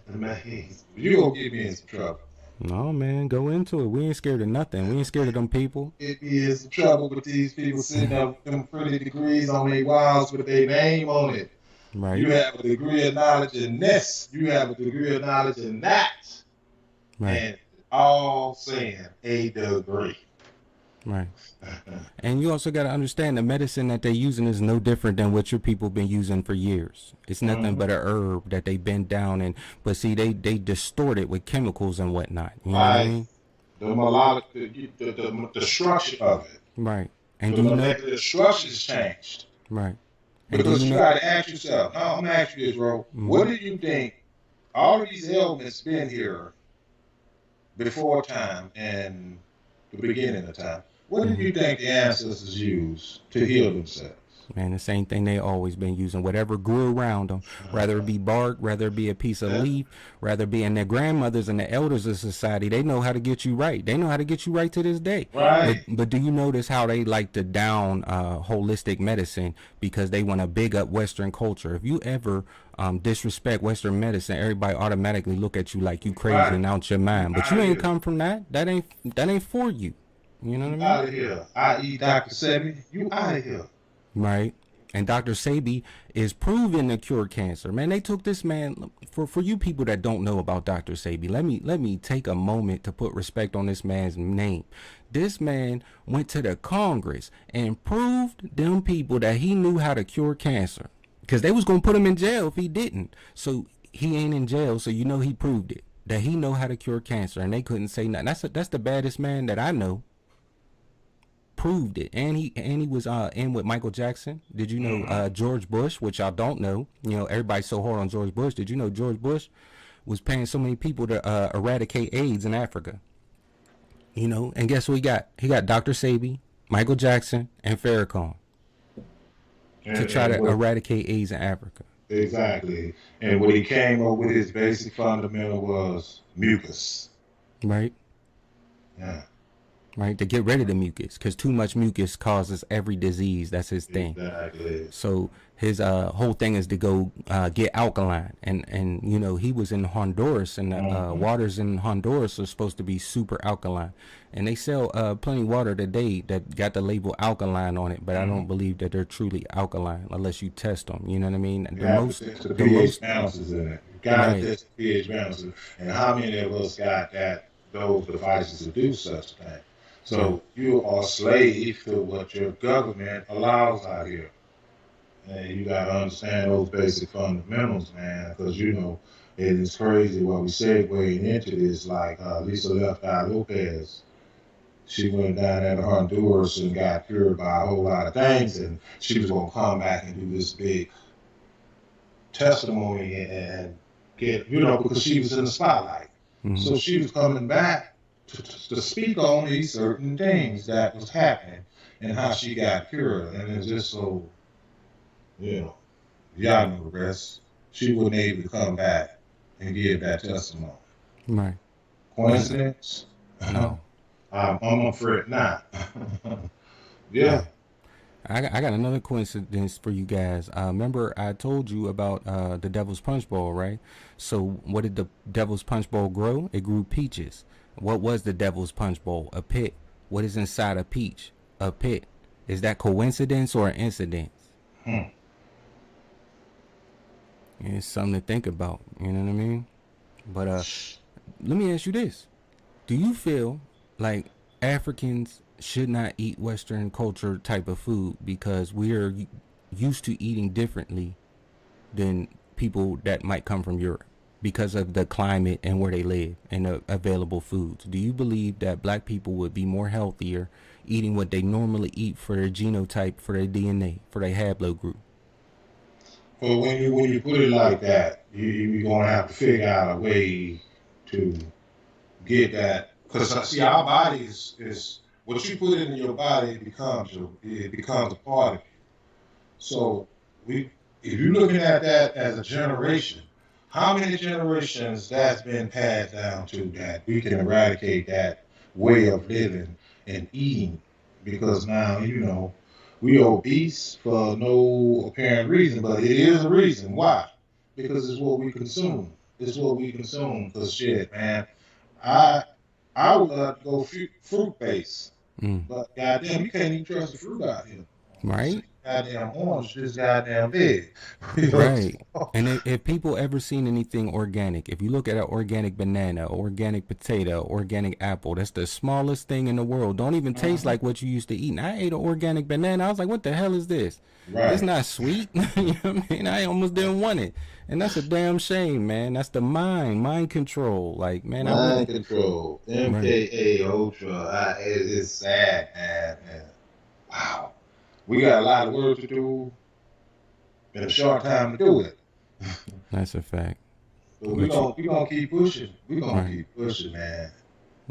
Man, you gonna get me in some trouble. No, man, go into it. We ain't scared of nothing. We ain't scared of them people. Get me in some trouble with these people sitting up with them pretty degrees on their walls with their name on it. Right. You have a degree of knowledge in this. You have a degree of knowledge in that. Right. And all saying a degree. Right. And you also got to understand the medicine that they're using is no different than what your people been using for years. It's nothing but a herb that they bend down and, but see, they distort it with chemicals and whatnot. You know what I mean? The melodic, the structure of it. Right. And The do you know? molecular structure's changed. Right. And do Because you you know? got to ask yourself, no, I'm going to ask you this, bro. What do you think all of these ailments been here before time and the beginning of time? What do you think the ancestors used to heal themselves? Man, the same thing they always been using. Whatever grew around them, rather it be bark, rather it be a piece of leaf, rather be in their grandmothers and the elders of society. They know how to get you right. They know how to get you right to this day. Right. But do you notice how they like to down holistic medicine because they want to big up Western culture? If you ever disrespect Western medicine, everybody automatically look at you like you crazy and out your mind. But you ain't come from that. That ain't for you. You know what I mean? Out of here. I.e. Dr. Sabi, you out of here. Right. And Dr. Sabi is proven to cure cancer. Man, they took this man, for you people that don't know about Dr. Sabi, let me take a moment to put respect on this man's name. This man went to the Congress and proved them people that he knew how to cure cancer. Because they was going to put him in jail if he didn't. So he ain't in jail, so you know he proved it. That he know how to cure cancer, and they couldn't say nothing. That's the baddest man that I know. Proved it. And he was in with Michael Jackson. Did you know George Bush, which y'all don't know? You know, everybody's so hard on George Bush. Did you know George Bush was paying so many people to eradicate AIDS in Africa? You know, and guess what he got? He got Dr. Sabi, Michael Jackson, and Farrakhan to try to eradicate AIDS in Africa. Exactly. And what he came up with, his basic fundamental was mucus. Right? Yeah. Right, to get rid of the mucus, because too much mucus causes every disease. That's his thing. Exactly. So his whole thing is to go get alkaline, and you know, he was in Honduras, and the waters in Honduras are supposed to be super alkaline, and they sell plenty of water today that got the label alkaline on it, but I don't believe that they're truly alkaline unless you test them. You know what I mean? The most ounces in it. Gotta Right. test the pH balance. And how many of us got those devices to do such a thing? Right. So you are a slave to what your government allows out here. And you gotta understand those basic fundamentals, man, because it is crazy what we segue into this. Like Lisa left out Lopez. She went down there to Honduras and got cured by a whole lot of things, and she was gonna come back and do this big testimony and get, because she was in the spotlight. Mm-hmm. So she was coming back to speak on these certain things that was happening and how she got cured. And it's just so, you know, y'all know the rest. She wasn't able to come back and give that testimony. Right. Coincidence? No. I'm afraid not. Yeah. I got another coincidence for you guys. Remember I told you about the Devil's Punch Bowl, right? So what did the Devil's Punch Bowl grow? It grew peaches. What was the Devil's Punch Bowl? A pit. What is inside a peach? A pit. Is that coincidence or an incident? It's something to think about. You know what I mean? But let me ask you this. Do you feel like Africans should not eat Western culture type of food because we are used to eating differently than people that might come from Europe because of the climate and where they live and the available foods? Do you believe that black people would be more healthier eating what they normally eat for their genotype, for their DNA, for their haplogroup? Well, when you put it like that, you're gonna have to figure out a way to get that, because see, our body is what you put in your body, it becomes a part of you. So if you're looking at that as a generation, how many generations that's been passed down to that we can eradicate that way of living and eating? Because now we obese for no apparent reason, but it is a reason why. Because it's what we consume. It's what we consume. Because shit, man, I would love to go fruit based, but goddamn, you can't even trust the fruit out here. Right? Goddamn orange, just goddamn big. Right. And if people ever seen anything organic, if you look at an organic banana, organic potato, organic apple, that's the smallest thing in the world. Don't even taste like what you used to eat. And I ate an organic banana. I was like, what the hell is this? Right. It's not sweet. You know what I mean? I almost didn't want it. And that's a damn shame, man. That's the mind control. Like, man, Mind control. MKA Ultra. It's sad, man. Wow. We got a lot of work to do in a short time to do it. That's a fact. But we gonna keep pushing. We gonna keep pushing, man.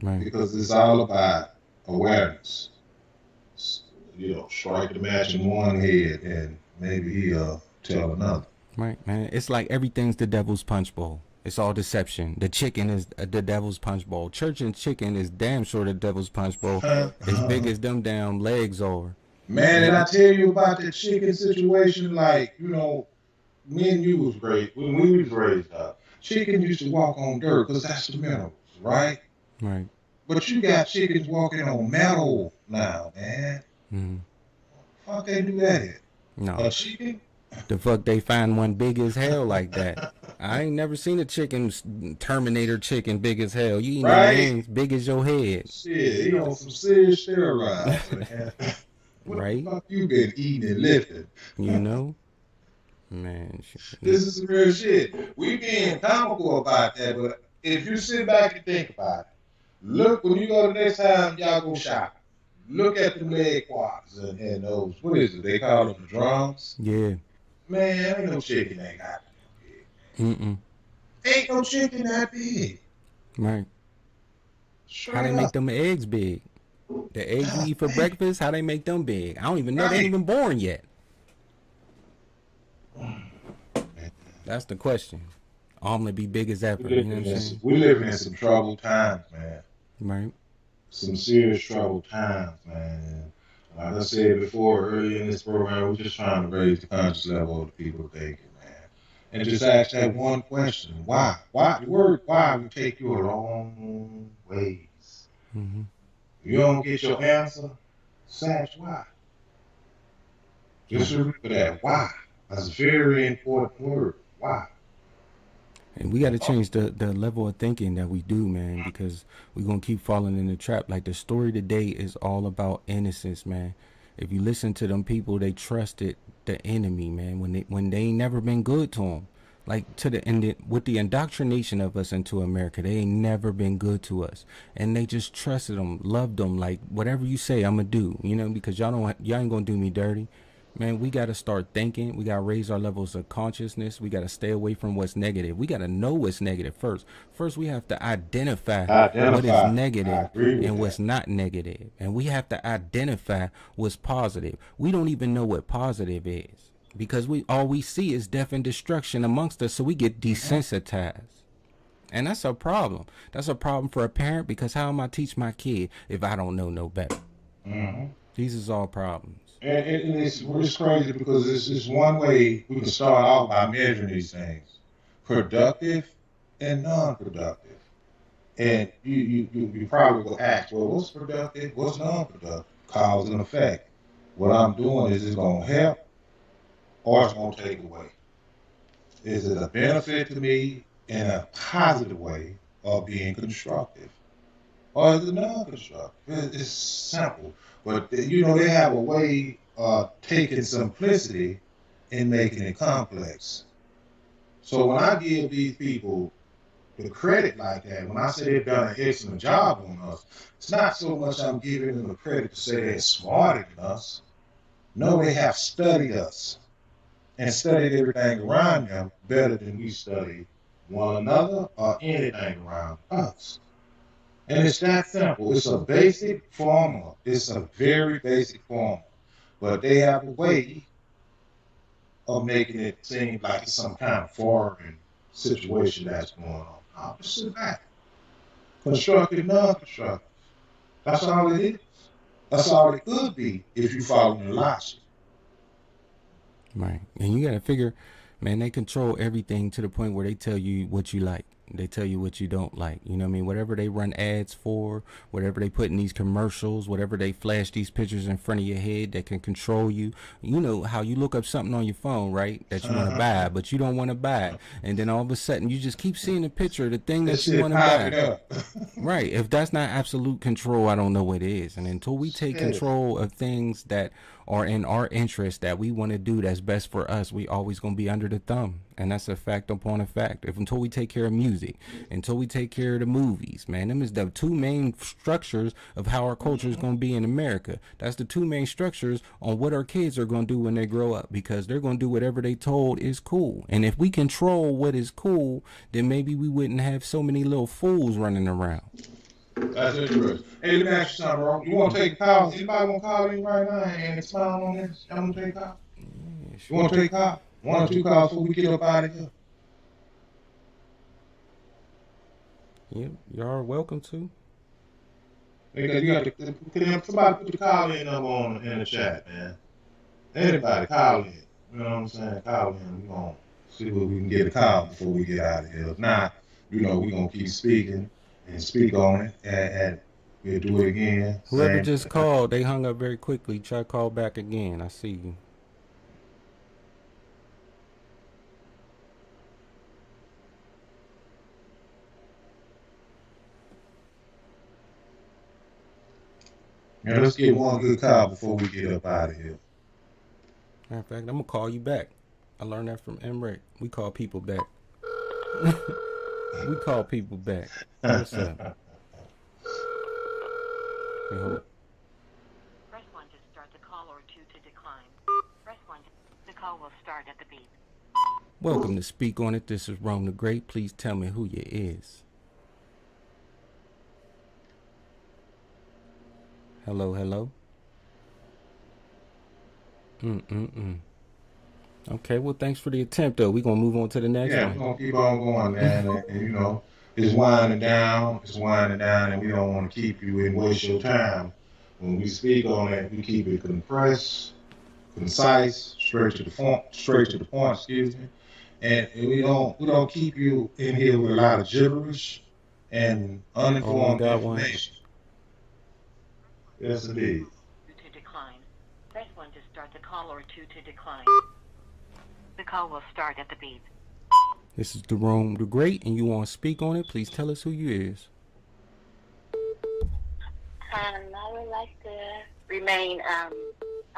Right. Because it's all about awareness. Strike the match in one head and maybe he'll tell another. Right, man. It's like everything's the Devil's Punch Bowl. It's all deception. The chicken is the Devil's Punch Bowl. Church and chicken is damn sure the Devil's Punch Bowl. As big as them damn legs are. Man, did I tell you about the chicken situation? Like, me and you was raised, when we was raised up, chicken used to walk on dirt because that's the minerals, right? Right. But you got chickens walking on metal now, man. Mm-hmm. Fuck they do that here? No. A chicken? The fuck they find one big as hell like that? I ain't never seen a chicken, Terminator chicken big as hell. You eat wings big as your head. Shit, he on some serious steroids, man. What the fuck you been eating and lifting? Man, this is some real shit. We being comical about that, but if you sit back and think about it, look, when you go the next time y'all go shopping, look at the leg quads and those, what is it? They call them drums? Yeah. Man, ain't no chicken ain't got that big. Ain't no chicken that big. Right. Straight how they up. make them eggs big? The eggs you eat for breakfast, how they make them big? I don't even know. They ain't even born yet. That's the question. Omelet be big as ever. You know what I'm saying? We living in some troubled times, man. Right. Some serious troubled times, man. Like I said before, earlier in this program, we're just trying to raise the conscious level of the people thinking, man. And just ask that one question. Why? Why? The word why will take you a long ways. Mm-hmm. If you don't get your answer, ask why. Just remember that. Why? That's a very important word. Why? And we got to change the level of thinking that we do, man, because we're going to keep falling in the trap. Like the story today is all about innocence, man. If you listen to them people, they trusted the enemy, man, when they ain't never been good to them. Like to the end with the indoctrination of us into America, they ain't never been good to us, and they just trusted them, loved them. Like whatever you say, I'ma do. You know, because y'all ain't gonna do me dirty. Man, we got to start thinking. We got to raise our levels of consciousness. We got to stay away from what's negative. We got to know what's negative first. First, we have to identify what is Identify. I negative agree with and that. what's not negative. And we have to identify what's positive. We don't even know what positive is because all we see is death and destruction amongst us. So we get desensitized. And that's a problem. That's a problem for a parent because how am I teach my kid if I don't know no better? Mm-hmm. These is all problems. And it's crazy because it's one way we can start off by measuring these things, productive and non-productive. And you probably will ask, well, what's productive? What's non-productive? Cause and effect. What I'm doing is it going to help or it's going to take away? Is it a benefit to me in a positive way or being constructive? Or is it non-constructive? It's simple. But they have a way of taking simplicity and making it complex. So when I give these people the credit like that, when I say they've done an excellent job on us, it's not so much I'm giving them the credit to say they're smarter than us. No, they have studied us and studied everything around them better than we study one another or anything around us. And it's that simple. It's a basic formula. It's a very basic formula. But they have a way of making it seem like it's some kind of foreign situation that's going on. Now, just sit back. Constructive, non-constructive. That's all it is. That's all it could be if you follow the logic. Right. And you got to figure, man, they control everything to the point where they tell you what you like. They tell you what you don't like. You know what I mean? Whatever they run ads for, whatever they put in these commercials, whatever they flash these pictures in front of your head that can control you. You know how you look up something on your phone, right? That you want to buy, but you don't want to buy it. And then all of a sudden you just keep seeing the picture of the thing that you want to buy. Right. If that's not absolute control, I don't know what is. And until we take control of things that are in our interest that we want to do that's best for us, we always going to be under the thumb. And that's a fact upon a fact. Until we take care of music, until we take care of the movies, man, them is the two main structures of how our culture is going to be in America. That's the two main structures on what our kids are going to do when they grow up, because they're going to do whatever they told is cool. And if we control what is cool, then maybe we wouldn't have so many little fools running around. That's interesting. Hey, let me ask you something, bro. You want to take a call? Anybody want to call in right now and expound on this? Y'all want to take a call? Yeah, You want to take a call? 1 or 2 calls before we get up out of here? Yep, y'all are welcome to. You got to, somebody put the call in number on in the chat, man. Anybody call in. You know what I'm saying? Call in. We're going to see what we can get a call before we get out of here. If not, we're going to keep speaking and speak on it, and we'll do it again. Whoever just called, they hung up very quickly. Try to call back again. I see you. Yeah, let's get one good call before we get up out of here. Matter of fact, I'm gonna call you back. I learned that from Emmerich. We call people back. We call people back. What's up? Hey, hold up. Press 1 to start the call or 2 to decline. Press 1. The call will start at the beep. Welcome to Speak On It. This is Rome the Great. Please tell me who you is. Hello, hello. Okay, well, thanks for the attempt, though. We're going to move on to the next Yeah, one. we're going to keep on going, man. And it's winding down. And we don't want to keep you and waste your time. When we speak on it, we keep it compressed, concise, straight to the point, excuse me. And we don't keep you in here with a lot of gibberish and uninformed information. Yes, indeed. 2 to decline. Press 1 to start the call or 2 to decline. The call will start at the beep. This is Jerome the Great, and you want to speak on it? Please tell us who you is. I would like to remain. I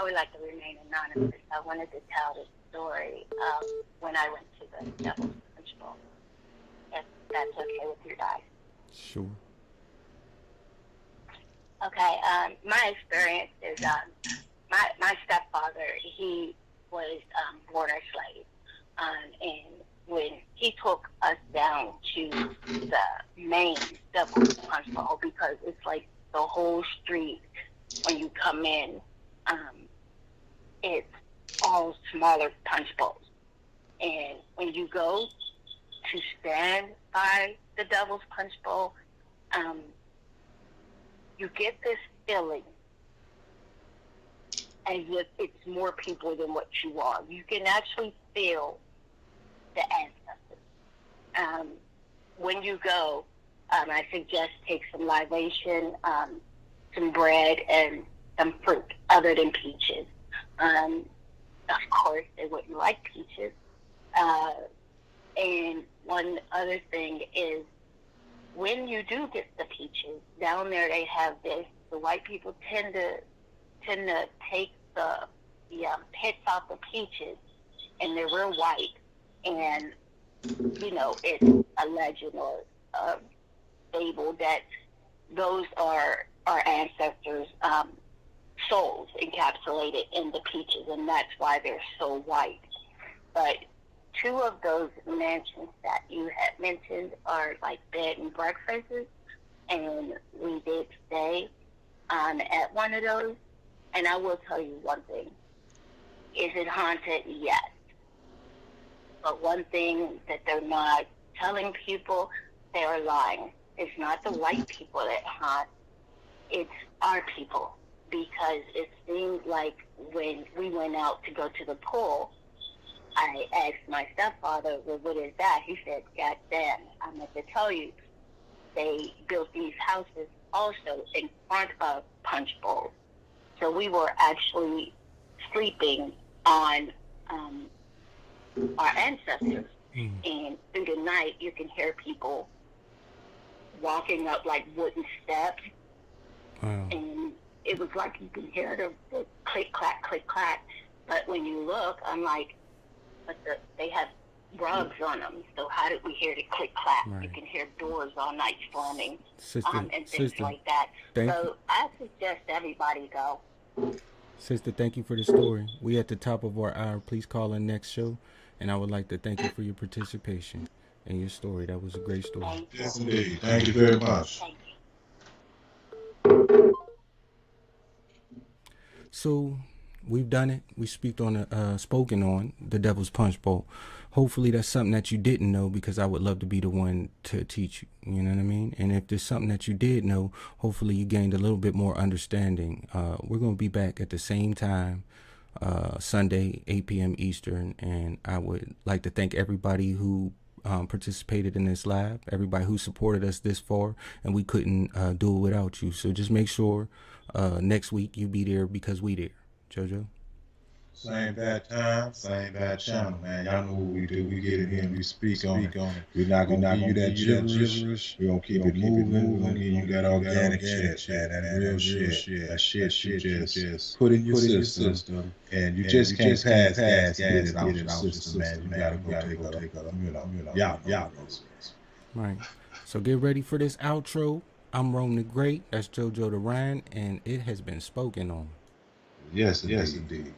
would like to remain anonymous. I wanted to tell the story of when I went to the Devil's Punchbowl. If that's okay with you guys. Sure. Okay. My experience is my stepfather. He was born a slave, and when he took us down to the main Devil's Punchbowl, because it's like the whole street when you come in, it's all smaller punch bowls. And when you go to stand by the Devil's Punch Bowl, you get this feeling as if it's more people than what you are. You can actually feel the ancestors. When you go, I suggest take some libation, some bread, and some fruit other than peaches. Of course, they wouldn't like peaches. And one other thing is, when you do get the peaches, down there they have this. The white people tend to take the pits off the peaches, and they're real white. And it's a legend or a fable that those are our ancestors' souls encapsulated in the peaches, and that's why they're so white. But two of those mansions that you had mentioned are like bed and breakfasts, and we did stay at one of those. And I will tell you one thing: is it haunted? Yes. But one thing that they're not telling people, they're lying. It's not the white people that haunt; it's our people. Because it seemed like when we went out to go to the pool, I asked my stepfather, well, what is that? He said, God damn, I meant to tell you, they built these houses also in front of Punch Bowl. So we were actually sleeping on our ancestors. And through the night, you can hear people walking up like wooden steps. Wow. And it was like you can hear the click, clack. But when you look, I'm like, but they have rugs on them. So how did we hear the click, clack? Right. You can hear doors all night slamming and things Sister, like that. thank So you. I suggest everybody go. Sister, thank you for the story. We at the top of our hour. Please call in next show. And I would like to thank you for your participation and your story. That was a great story. Thank you. Yes, indeed. Thank you very much. Thank you. So we've done it. We spoken on the Devil's Punch Bowl. Hopefully that's something that you didn't know, because I would love to be the one to teach you. You know what I mean? And if there's something that you did know, hopefully you gained a little bit more understanding. We're going to be back at the same time, Sunday, 8 p.m. Eastern. And I would like to thank everybody who participated in this live, everybody who supported us this far, and we couldn't do it without you. So just make sure next week you be there, because we there. JoJo? Same bad time, same bad channel, man. Y'all know what we do. We get it in, we speak on it. We're not gonna give you that gibberish. We're gonna keep it moving. We're gonna give you that organic shit, that real shit. That shit you just put in your system, and you just can't pass gas, get it out your system, man. You gotta go take a, y'all. Right. So get ready for this outro. I'm Rome the Great. That's JoJo the Ryan, and it has been spoken on. Yes, indeed.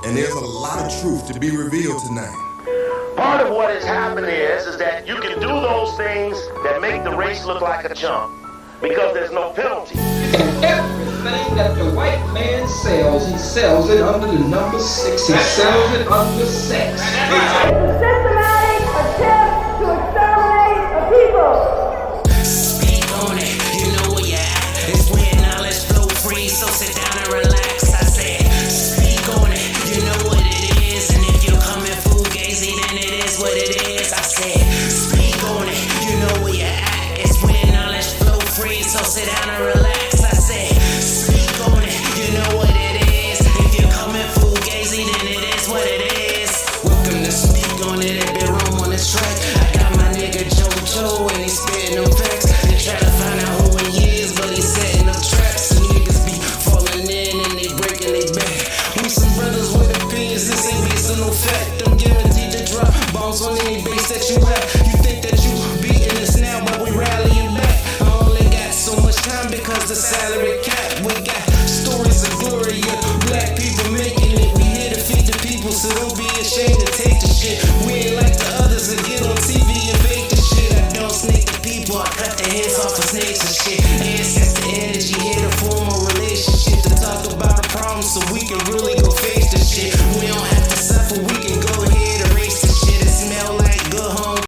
And there's a lot of truth to be revealed tonight. Part of what has happened is that you can do those things that make the race look like a jump because there's no penalty. And everything that the white man sells, he sells it under the number 6. He sells it under sex. It's a systematic attempt to exterminate a people. Speak on it, you know where you're at. It's where knowledge flow free, so sit down and relax. I said, speak on it, you know what it is. And if you're coming fugazi, then it is what it is. I said, speak on it, you know where you're at. It's where knowledge flow free, so sit down and relax. I said, speak on it, you know what it is. If you're coming fugazi, then it is what it is. Welcome to rap. You think that you beating us now, but we rally you back. I only got so much time because the salary cap. We got stories of glory of black people making it. We here to feed the people, so don't be ashamed to take the shit. We ain't like the others that get on TV and fake the shit. I don't snake the people, I cut their heads off for snakes and shit. Ancestor energy here to form a relationship to talk about a problem so we can really go fix